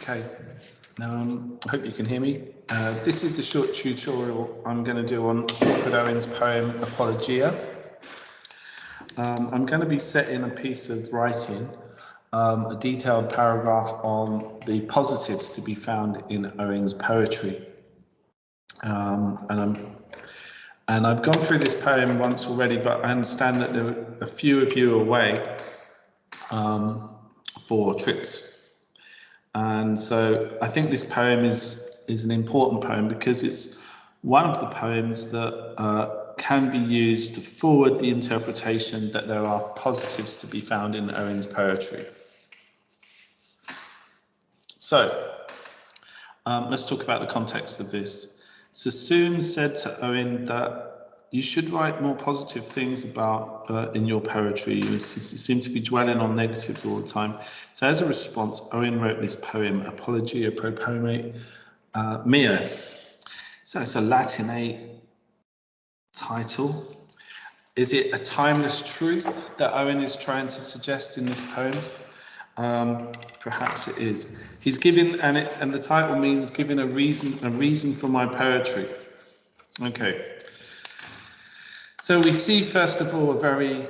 Okay, I hope you can hear me. This is a short tutorial I'm going to do on Wilfred Owen's poem Apologia. I'm going to be setting a piece of writing, a detailed paragraph on the positives to be found in Owen's poetry. And I've gone through this poem once already, but I understand that there are a few of you away for trips. And so I think this poem is an important poem because it's one of the poems that can be used to forward the interpretation that there are positives to be found in Owen's poetry. So let's talk about the context of this. Sassoon said to Owen that you should write more positive things about in your poetry. You seem to be dwelling on negatives all the time. So as a response, Owen wrote this poem, Apologia pro Poemate Meo. So it's a Latinate title. Is it a timeless truth that Owen is trying to suggest in this poem? Perhaps it is. He's giving, and the title means giving a reason for my poetry. Okay. So we see, first of all, a very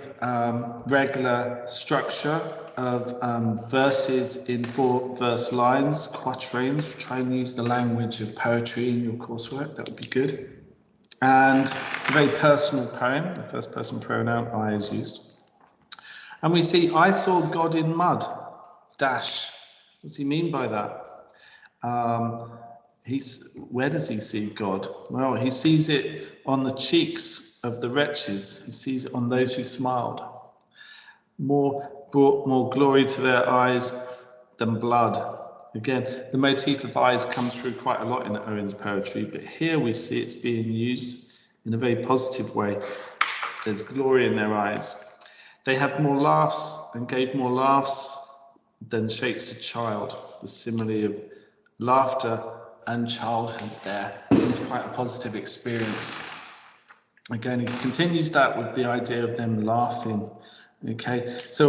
regular structure of verses in 4-verse lines, quatrains. Try and use the language of poetry in your coursework, that would be good. And it's a very personal poem. The first person pronoun, I, is used. And we see, I saw God in mud, dash. What does he mean by that? Where does he see God? Well, he sees it on the cheeks of the wretches. He sees it on those who smiled. Brought more glory to their eyes than blood. Again, the motif of eyes comes through quite a lot in Owen's poetry, but here we see it's being used in a very positive way. There's glory in their eyes. They had more laughs and gave more laughs than shakes a child. The simile of laughter and childhood there is quite a positive experience. Again, he continues that with the idea of them laughing. Okay, so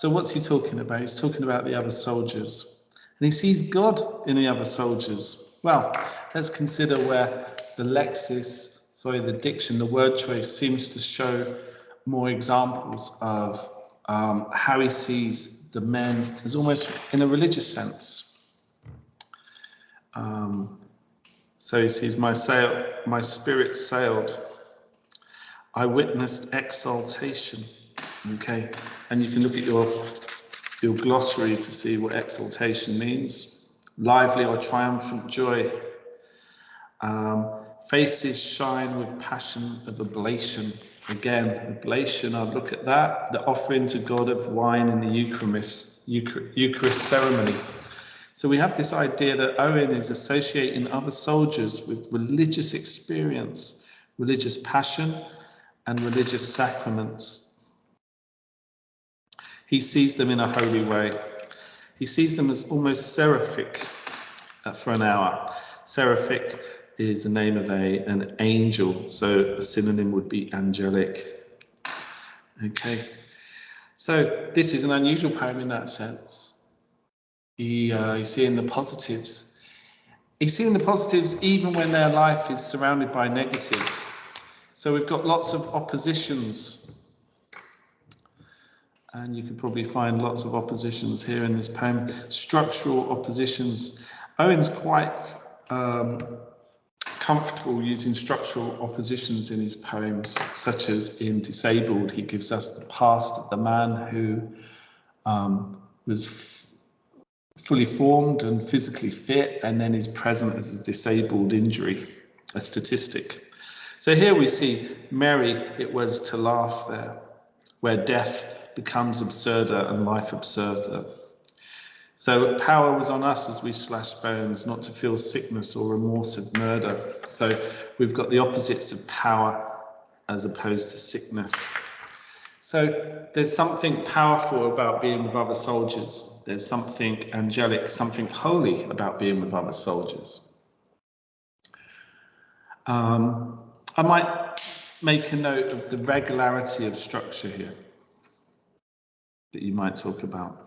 what's he talking about? He's talking about the other soldiers, and he sees God in the other soldiers. Well, let's consider where the diction, the word choice seems to show more examples of how he sees the men as almost in a religious sense. So he sees my spirit sailed. I witnessed exaltation. Okay, and you can look at your glossary to see what exaltation means. Lively or triumphant joy. Faces shine with passion of oblation. Again, oblation, I'll look at that. The offering to God of wine in the Eucharist ceremony. So we have this idea that Owen is associating other soldiers with religious experience, religious passion, and religious sacraments. He sees them in a holy way. He sees them as almost seraphic for an hour. Seraphic is the name of an angel, so a synonym would be angelic. Okay, so this is an unusual poem in that sense. He's seeing the positives. He's seeing the positives even when their life is surrounded by negatives. So we've got lots of oppositions. And you could probably find lots of oppositions here in this poem. Structural oppositions. Owen's quite comfortable using structural oppositions in his poems, such as in Disabled. He gives us the past of the man who was fully formed and physically fit, and then is present as a disabled injury, a statistic. So here we see merry it was to laugh there, where death becomes absurder and life absurder. So power was on us as we slashed bones, not to feel sickness or remorse of murder. So we've got the opposites of power as opposed to sickness. So there's something powerful about being with other soldiers. There's something angelic, something holy about being with other soldiers. I might make a note of the regularity of structure here that you might talk about.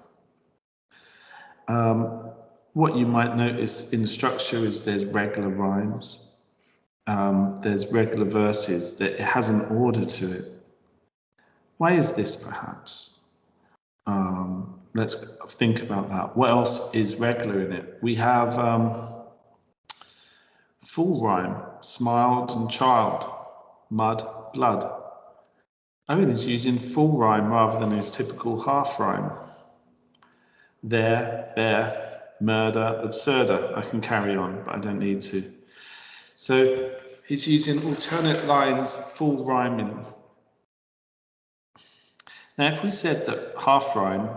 What you might notice in structure is there's regular rhymes. There's regular verses, that it has an order to it. Why is this, perhaps? Let's think about that. What else is regular in it? We have full rhyme, smiled and child, mud, blood. Owen is using full rhyme rather than his typical half rhyme. There, murder, absurder. I can carry on, but I don't need to. So he's using alternate lines, full rhyming. Now, if we said that half rhyme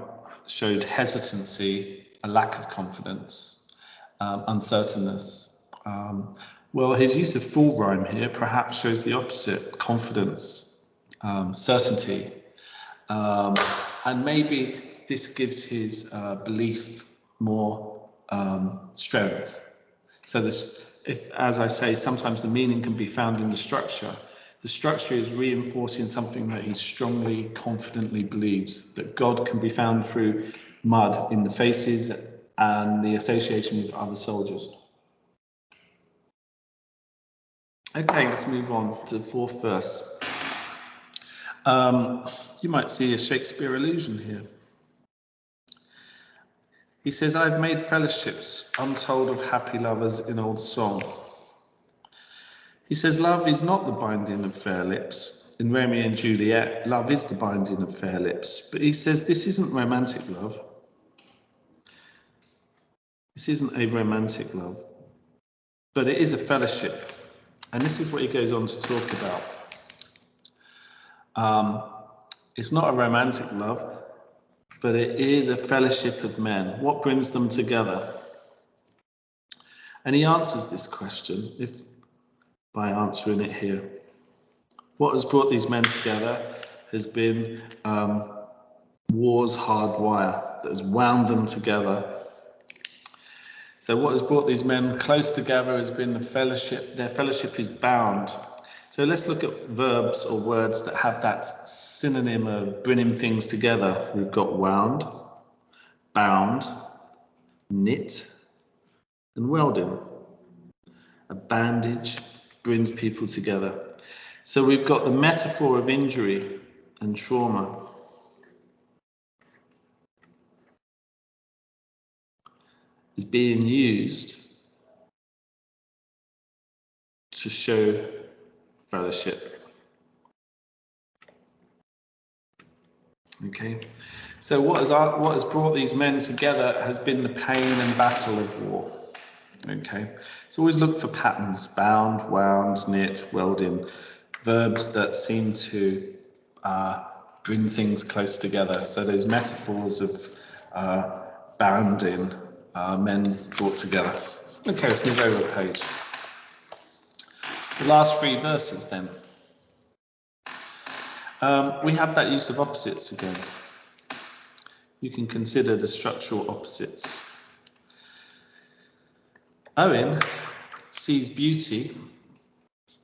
showed hesitancy, a lack of confidence, uncertainness, well, his use of full rhyme here perhaps shows the opposite, confidence, certainty, and maybe this gives his belief more strength. So this, if, as I say, sometimes the meaning can be found in the structure. The structure is reinforcing something that he strongly, confidently believes, that God can be found through mud in the faces and the association with other soldiers. Okay, let's move on to the fourth verse. You might see a Shakespeare allusion here. He says, I've made fellowships untold of happy lovers in old song. He says, love is not the binding of fair lips. In Romeo and Juliet, love is the binding of fair lips. But he says, this isn't romantic love. This isn't a romantic love, but it is a fellowship. And this is what he goes on to talk about. It's not a romantic love, but it is a fellowship of men. What brings them together? And he answers this question by answering it here. What has brought these men together has been war's hard wire that has wound them together. So what has brought these men close together has been the fellowship. Their fellowship is bound. So let's look at verbs or words that have that synonym of bringing things together. We've got wound, bound, knit, and welding. A bandage brings people together. So we've got the metaphor of injury and trauma. Is being used to show fellowship. Okay, so what has brought these men together has been the pain and battle of war. Okay, so always look for patterns: bound, wound, knit, welding, verbs that seem to bring things close together. So those metaphors of bounding, men brought together. Okay, let's move over a page. The last three verses then. We have that use of opposites again. You can consider the structural opposites. Owen sees beauty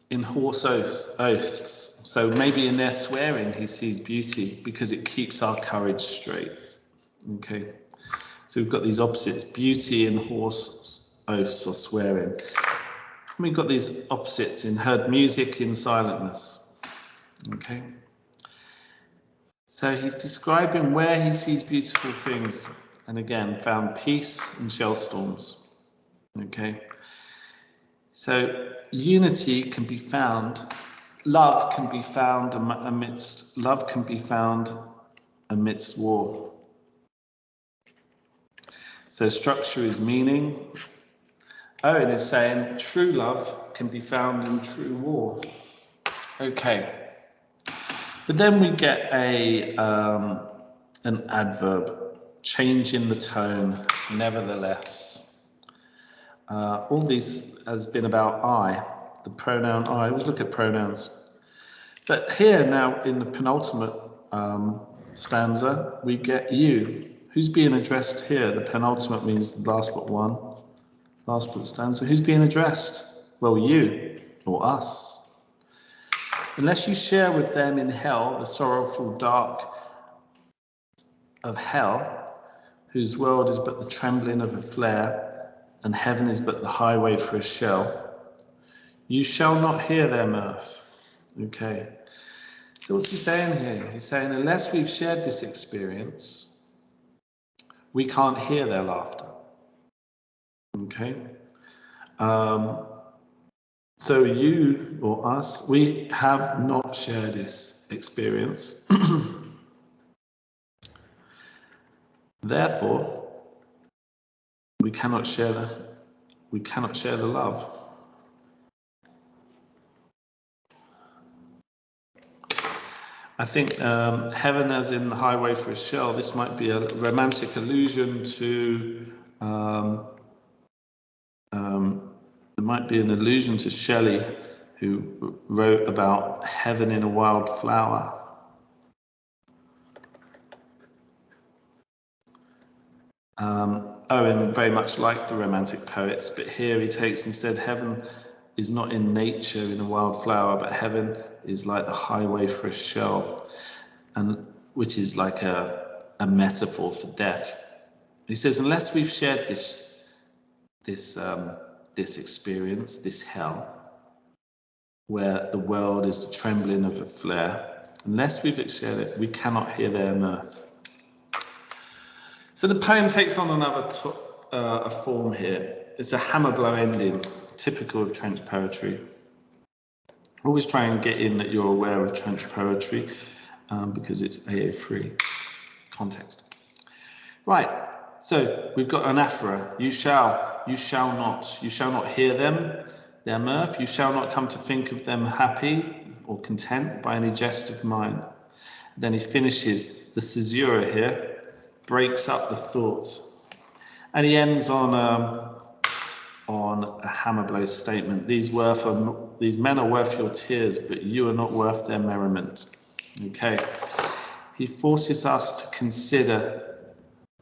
in hoarse oaths. So maybe in their swearing he sees beauty because it keeps our courage straight. Okay, so we've got these opposites, beauty in hoarse oaths or swearing. And we've got these opposites in heard music in silentness. Okay. So he's describing where he sees beautiful things, and again, found peace in shell storms. Okay. So unity can be found, love can be found amidst war. So structure is meaning. Owen is saying true love can be found in true war. Okay. But then we get an adverb, changing the tone, nevertheless. All this has been about I, the pronoun I. Always look at pronouns. But here now in the penultimate stanza, we get you. Who's being addressed here? The penultimate means the last but one. Last but stanza. Who's being addressed? Well, you or us. Unless you share with them in hell, the sorrowful dark of hell, whose world is but the trembling of a flare, and heaven is but the highway for a shell. You shall not hear their mirth. Okay. So what's he saying here? He's saying unless we've shared this experience, we can't hear their laughter. Okay. So you or us, we have not shared this experience. Therefore, we cannot share the love. I think heaven as in the highway for a shell, this might be a romantic allusion to, it might be an allusion to Shelley, who wrote about heaven in a wild flower. Owen very much liked the romantic poets, but here he takes instead heaven is not in nature in a wild flower, but heaven is like the highway for a shell, and which is like a metaphor for death. He says, unless we've shared this experience, this hell, where the world is the trembling of a flare, unless we've shared it, we cannot hear their mirth. So the poem takes on another a form here. It's a hammer blow ending, typical of trench poetry. Always try and get in that you're aware of trench poetry because it's AA free context. Right, so we've got anaphora. You shall not hear them, their mirth. You shall not come to think of them happy or content by any jest of mine. Then he finishes the caesura here, breaks up the thoughts, and he ends on a hammer blow statement. These men are worth your tears, but you are not worth their merriment. Okay, he forces us to consider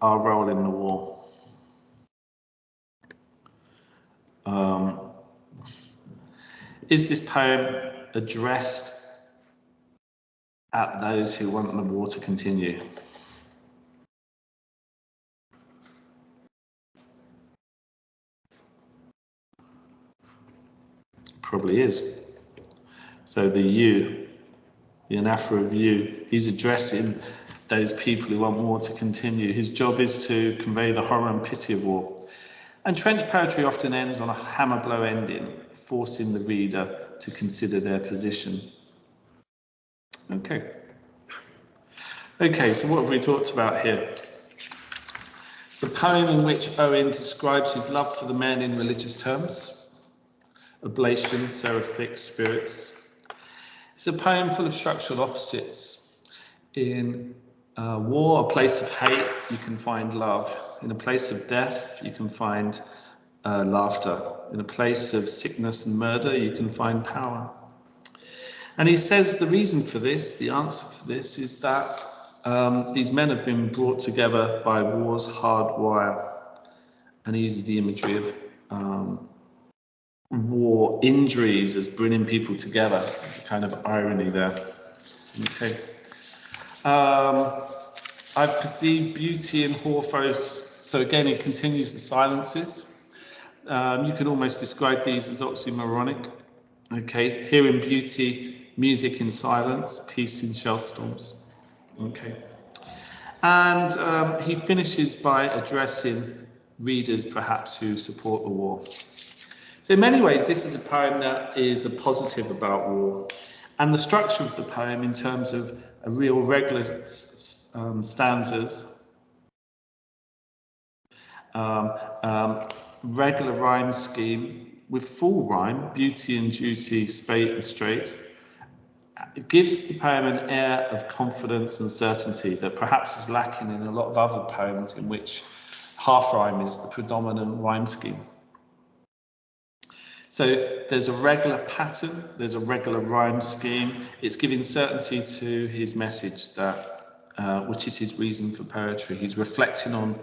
our role in the war. Is this poem addressed at those who want the war to continue? Probably is. So the anaphora of you, he's addressing those people who want war to continue. His job is to convey the horror and pity of war. And trench poetry often ends on a hammer blow ending, forcing the reader to consider their position. Okay, so what have we talked about here? It's a poem in which Owen describes his love for the men in religious terms. Oblation, seraphic spirits. It's a poem full of structural opposites. In war, a place of hate, you can find love. In a place of death, you can find laughter. In a place of sickness and murder, you can find power. And he says the reason for this, the answer for this, is that these men have been brought together by war's hard wire. And he uses the imagery of war injuries as bringing people together. There's a kind of irony there. Okay. I've perceived beauty in Horphos. So again, it continues the silences. You can almost describe these as oxymoronic. Okay, hearing beauty, music in silence, peace in shell storms. Okay. And he finishes by addressing readers perhaps who support the war. So in many ways, this is a poem that is a positive about war. And the structure of the poem in terms of a real regular stanzas, regular rhyme scheme with full rhyme, beauty and duty, spate and straight. It gives the poem an air of confidence and certainty that perhaps is lacking in a lot of other poems in which half rhyme is the predominant rhyme scheme. So there's a regular pattern, there's a regular rhyme scheme. It's giving certainty to his message, that which is his reason for poetry. He's reflecting on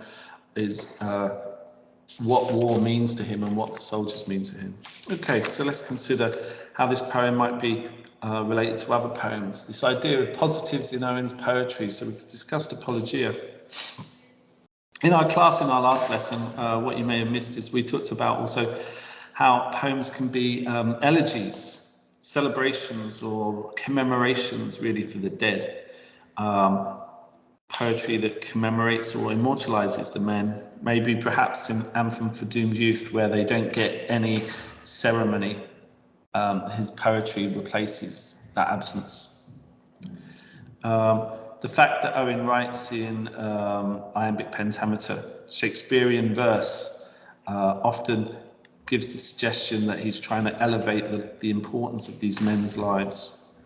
what war means to him and what the soldiers mean to him. Okay, so let's consider how this poem might be related to other poems. This idea of positives in Owen's poetry. So we've discussed Apologia. In our class, in our last lesson, what you may have missed is we talked about also how poems can be elegies, celebrations or commemorations really for the dead. Poetry that commemorates or immortalizes the men, maybe perhaps an anthem for doomed youth where they don't get any ceremony. His poetry replaces that absence. The fact that Owen writes in iambic pentameter, Shakespearean verse, often gives the suggestion that he's trying to elevate the importance of these men's lives.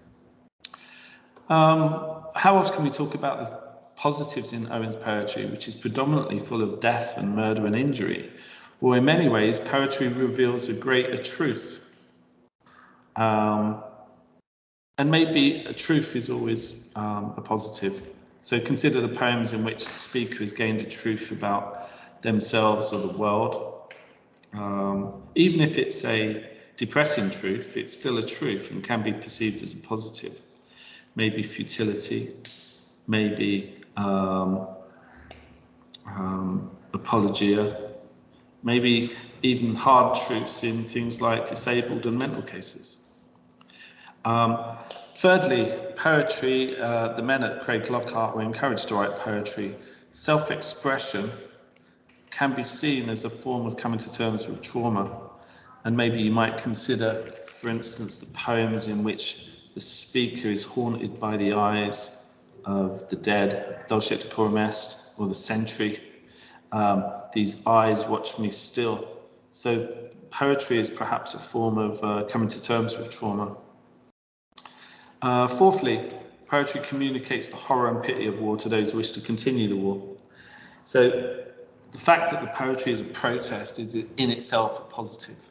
How else can we talk about the positives in Owen's poetry, which is predominantly full of death and murder and injury? Well, in many ways, poetry reveals a greater truth. And maybe a truth is always a positive. So consider the poems in which the speaker has gained a truth about themselves or the world. Even if it's a depressing truth, it's still a truth and can be perceived as a positive. Maybe futility, maybe apologia, maybe even hard truths in things like disabled and mental cases. Thirdly, poetry. The men at Craig Lockhart were encouraged to write poetry. Self-expression can be seen as a form of coming to terms with trauma. And maybe you might consider, for instance, the poems in which the speaker is haunted by the eyes of the dead, Dulcet decorum est, or the sentry. These eyes watch me still. So poetry is perhaps a form of coming to terms with trauma. Fourthly, poetry communicates the horror and pity of war to those who wish to continue the war. So the fact that the poetry is a protest is in itself a positive.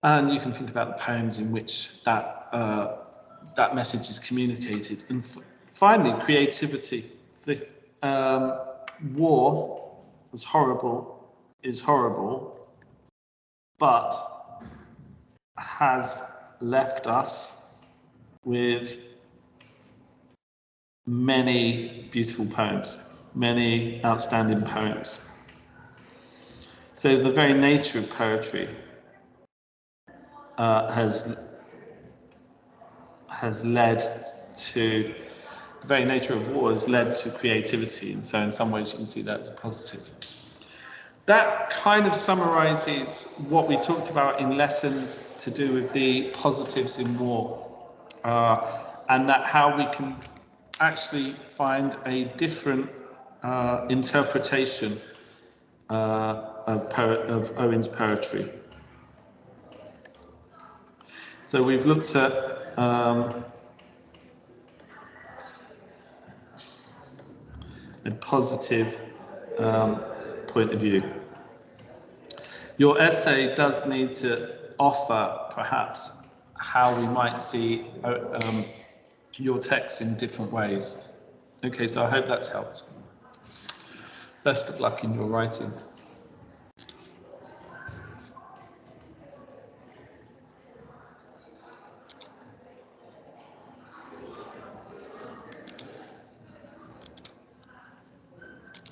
And you can think about the poems in which that message is communicated. And finally, creativity. War is horrible, but has left us with many beautiful poems, many outstanding poems. So the very nature of poetry has led to, the very nature of war has led to creativity, and so in some ways you can see that as a positive. That kind of summarizes what we talked about in lessons to do with the positives in war, and that how we can actually find a different interpretation of Owen's poetry. So we've looked at a positive point of view. Your essay does need to offer perhaps how we might see your text in different ways. Okay, so I hope that's helped. Best of luck in your writing.